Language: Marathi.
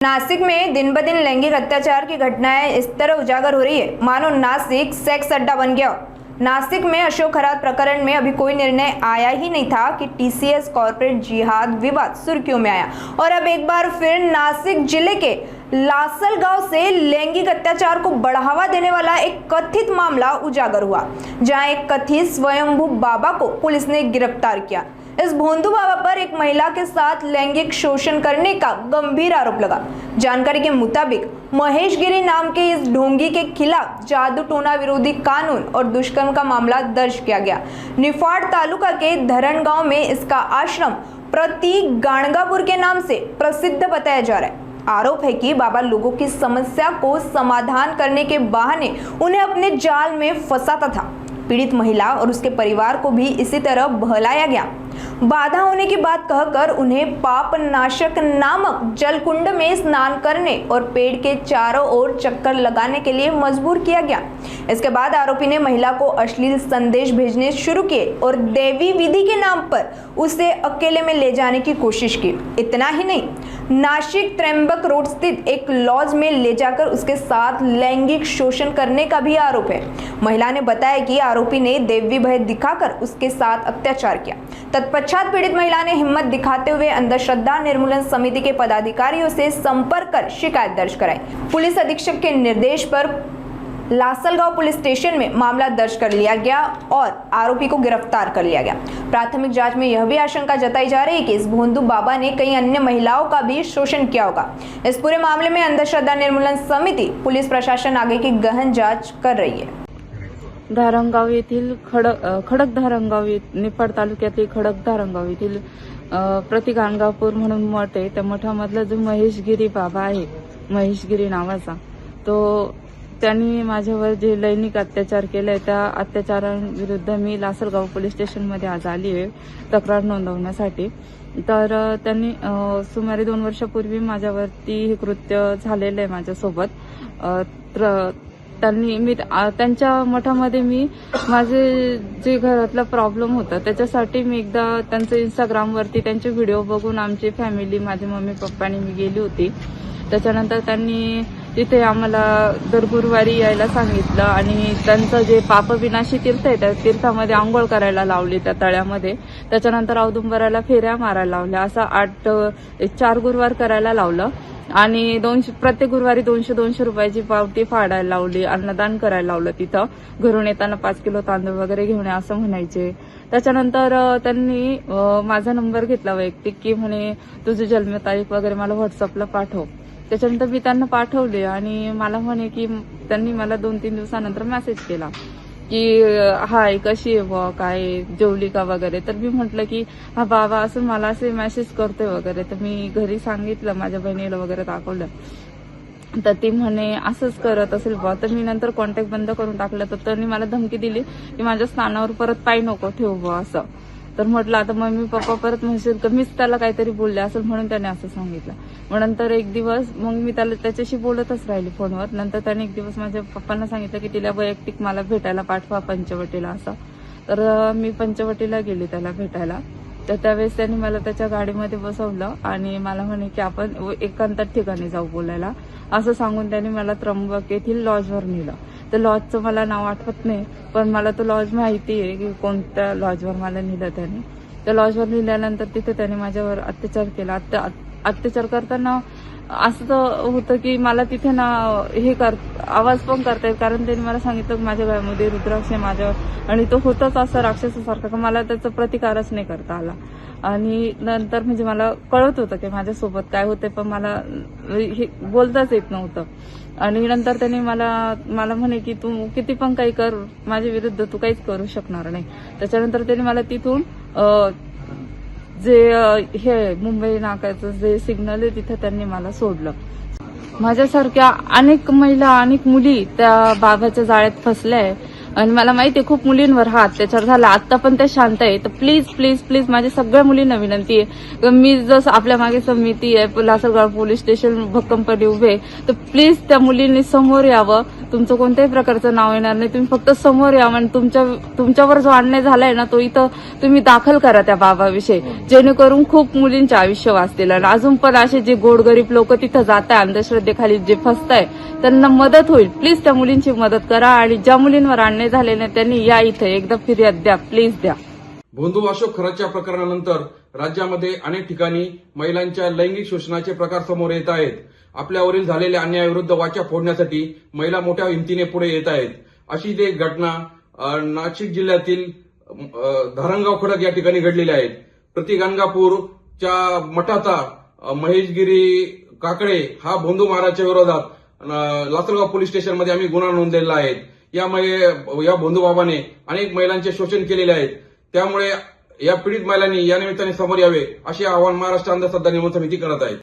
नासिक में दिन ब दिन लैंगिक अत्याचार की घटनाएं इस तरह उजागर हो रही है मानो नासिक सेक्स अड्डा बन गया। नासिक में अशोक खरात प्रकरण में अभी कोई निर्णय आया ही नहीं था कि टीसीएस कॉर्पोरेट जिहाद विवाद सुर्खियों में आया और अब एक बार फिर नासिक जिले के लासलगांव से लैंगिक अत्याचार को बढ़ावा देने वाला एक कथित मामला उजागर हुआ, जहां एक कथित स्वयंभू बाबा को पुलिस ने गिरफ्तार किया। इस भोंदू बाबा पर एक महिला के साथ लैंगिक शोषण करने का गंभीर आरोप लगा। जानकारी के मुताबिक महेश गिरी नाम के इस ढोंगी के खिलाफ जादू टोना विरोधी कानून और दुष्कर्म का मामला दर्ज किया गया। निफाड़ तालुका के धरण गांव में इसका आश्रम प्रतीक गाणगापुर के नाम से प्रसिद्ध बताया जा रहा है। आरोप है कि बाबा लोगों की समस्या को समाधान करने के बहाने उन्हें अपने जाल में फंसाता था। पीड़ित महिला और उसके परिवार को भी इसी तरह बहलाया गया। बाधा होने की बात कहकर उन्हें पाप नाशक नामक जलकुंड में स्नान करने और पेड़ के चारों ओर चक्कर लगाने के लिए मजबूर किया गया। इसके बाद आरोपी ने महिला को अश्लील संदेश भेजने शुरू किए और देवी विधि के नाम पर उसे अकेले में ले जाने की कोशिश की। इतना ही नहीं, नासिक त्र्यंबक रोड स्थित एक लॉज में ले जाकर उसके साथ लैंगिक शोषण करने का भी आरोप है। महिला ने बताया कि आरोपी ने देवी भय दिखाकर उसके साथ अत्याचार किया। तत्पश्चात पीड़ित महिला ने हिम्मत दिखाते हुए अंधश्रद्धा निर्मूलन समिति के पदाधिकारियों से संपर्क कर शिकायत दर्ज कराई। पुलिस अधीक्षक के निर्देश पर लासलगांव पुलिस स्टेशन में मामला दर्ज कर लिया गया और आरोपी को गिरफ्तार कर लिया गया। प्राथमिक जांच में यह भी आशंका जताई जा रही है कि इस भोंदू बाबा ने कई अन्य महिलाओं का भी शोषण किया होगा। इस पूरे मामले में अंधश्रद्धा निर्मूलन समिति पुलिस प्रशासन आगे की गहन जांच कर रही है। धारणगाव येथील खडक धारणगाव निफाड तालुक्यातील खडक धारणगाव येथील प्रतीक गाणगापूर म्हणून मठ आहे। त्या मठामधला जो महेशगिरी बाबा आहे, महेशगिरी नावाचा, तो त्यांनी माझ्यावर जे लैंगिक अत्याचार केले त्या अत्याचारांविरुद्ध मी लासलगाव पोलीस स्टेशनमध्ये आज आली आहे तक्रार नोंदवण्यासाठी। तर त्यांनी सुमारे 2 वर्षापूर्वी माझ्यावरती हे कृत्य झालेलं आहे माझ्यासोबत। त्यांनी त्यांच्या मठामध्ये मी माझे जे घरातला प्रॉब्लेम होता त्याच्यासाठी मी एकदा त्यांचं इंस्टाग्रामवरती त्यांचे व्हिडिओ बघून आमची फॅमिली, माझे मम्मी पप्पानी मी गेली होती। त्याच्यानंतर त्यांनी तिथे आम्हाला दर गुरुवारी यायला सांगितलं आणि त्यांचं जे पापविनाशी तीर्थ आहे त्या तीर्थामध्ये आंघोळ करायला लावली त्या तळ्यामध्ये। त्याच्यानंतर औदुंबराला फेऱ्या मारायला लावल्या। असं 4 गुरुवार करायला लावलं आणि प्रत्येक गुरुवारी 200 रुपयाची पावती फाडायला लावली, अन्नदान करायला लावलं। तिथं घरून येताना 5 किलो तांदूळ वगैरे घेऊन या असं म्हणायचे। त्याच्यानंतर त्यांनी माझा नंबर घेतला वैयक्तिक की म्हणे तुझी जन्मतारीख वगैरे मला व्हॉट्सअपला पाठव। त्याच्यानंतर मी त्यांना पाठवले आणि मला म्हणे की त्यांनी मला 2-3 दिवसानंतर मेसेज केला की हाय कशी आहे व काय जेवली का वगैरे। तर मी म्हटलं की हा बाबा असं मला असे मेसेज करतोय वगैरे। तर मी घरी सांगितलं, माझ्या बहिणीला वगैरे दाखवलं। तर ती म्हणे असंच करत असेल बा। तर मी नंतर कॉन्टॅक्ट बंद करून टाकलं। तर त्यांनी मला धमकी दिली की माझ्या स्थानावर परत पाय नको ठेवू बा असं। तर म्हटलं आता मम्मी पप्पा परत म्हणतील की मीच त्याला काहीतरी बोलले असेल म्हणून त्याने असं सांगितलं। मग नंतर एक दिवस मग मी त्याच्याशी बोलतच राहिले फोनवर। नंतर त्याने एक दिवस माझ्या पप्पांना सांगितलं की तिला वैयक्तिक मला भेटायला पाठवा पंचवटीला असं। तर मी पंचवटीला गेले त्याला भेटायला। तर त्यावेळेस त्यांनी मला त्याच्या गाडीमध्ये बसवलं आणि मला म्हणे की आपण एकांतात ठिकाणी जाऊ बोलायला असं सांगून त्यांनी मला त्र्यंबक येथील लॉजवर नेलं। तर लॉजचं मला नाव आठवत नाही, पण मला तो लॉज माहिती आहे की कोणत्या लॉजवर मला नेलं त्याने। त्या लॉजवर नेल्यानंतर तिथे त्याने माझ्यावर अत्याचार केला। अत्याचार करताना असं होतं की मला तिथे ना आवाज पण करता येईल, कारण त्यांनी मला सांगितलं की माझ्या गळ्यामध्ये रुद्राक्ष आहे माझ्यावर आणि तो होताच असं राक्षसासारखा की मला त्याचा प्रतिकारच नाही करता आला। आणि नंतर म्हणजे मला कळत होतं की माझ्यासोबत काय होतंय, पण मला हे बोलताच येत नव्हतं। आणि नंतर त्यांनी मला म्हणे की तू किती पण काही कर, माझ्या विरुद्ध तू काहीच करू शकणार नाही। त्याच्यानंतर त्यांनी मला तिथून जे हे मुंबई नाक्याचं जे सिग्नल आहे तिथे त्यांनी मला सोडलं। माझ्यासारख्या अनेक महिला, अनेक मुली त्या बाबाच्या जाळ्यात फसल्या आहे आणि मला माहिती आहे खूप मुलींवर हा अत्याचार झाला. आता पण ते शांत आहे. तर प्लीज प्लीज प्लीज माझ्या सगळ्या मुलींना विनंती आहे, मी जसं आपल्या मागे समिती आहे, लासलगाव पोलीस स्टेशन भक्कमपणे उभे, तर प्लीज त्या मुलींनी समोर यावं. तुमचं कोणत्याही प्रकारचं नाव येणार नाही, तुम्ही फक्त समोर यावं आणि तुमच्यावर जो अन्याय झालाय ना तो इथं तुम्ही दाखल करा त्या बाबाविषयी, जेणेकरून खूप मुलींचे आयुष्य वाचतील. आणि अजून पण असे जे गोरगरीब लोक तिथं जात आहे अंधश्रद्धेखाली जे फसताय त्यांना मदत होईल. प्लीज त्या मुलींची मदत करा आणि ज्या मुलींवर अन्याय झालेले त्यांनी या इथे एकदा फिर्याद द्या, प्लीज द्या. भोंदू अशोक खरातच्या प्रकरणानंतर राज्यामध्ये अनेक ठिकाणी महिलांच्या लैंगिक शोषणाचे प्रकार समोर येत आहेत. आपल्यावरील झालेल्या अन्यायाविरुद्ध वाचा फोडण्यासाठी महिला मोठ्या हिमतीने पुढे येत आहेत. अशी एक घटना नाशिक जिल्ह्यातील धारणगाव खडक या ठिकाणी घडलेली आहे. प्रतिगाणगापूरच्या मठाचा महेशगिरी काकडे हा भोंदू महाराजच्या विरोधात लासलगाव पोलीस स्टेशनमध्ये आम्ही गुन्हा नोंदलेला आहे. या भोंदू बाबाने अनेक महिलांचे शोषण केलेले आहेत. त्यामुळे या पीडित महिलांनी या निमित्ताने समोर यावे असे आवाहन महाराष्ट्र अंधश्रद्धा निर्मूलन समिती करत आहे.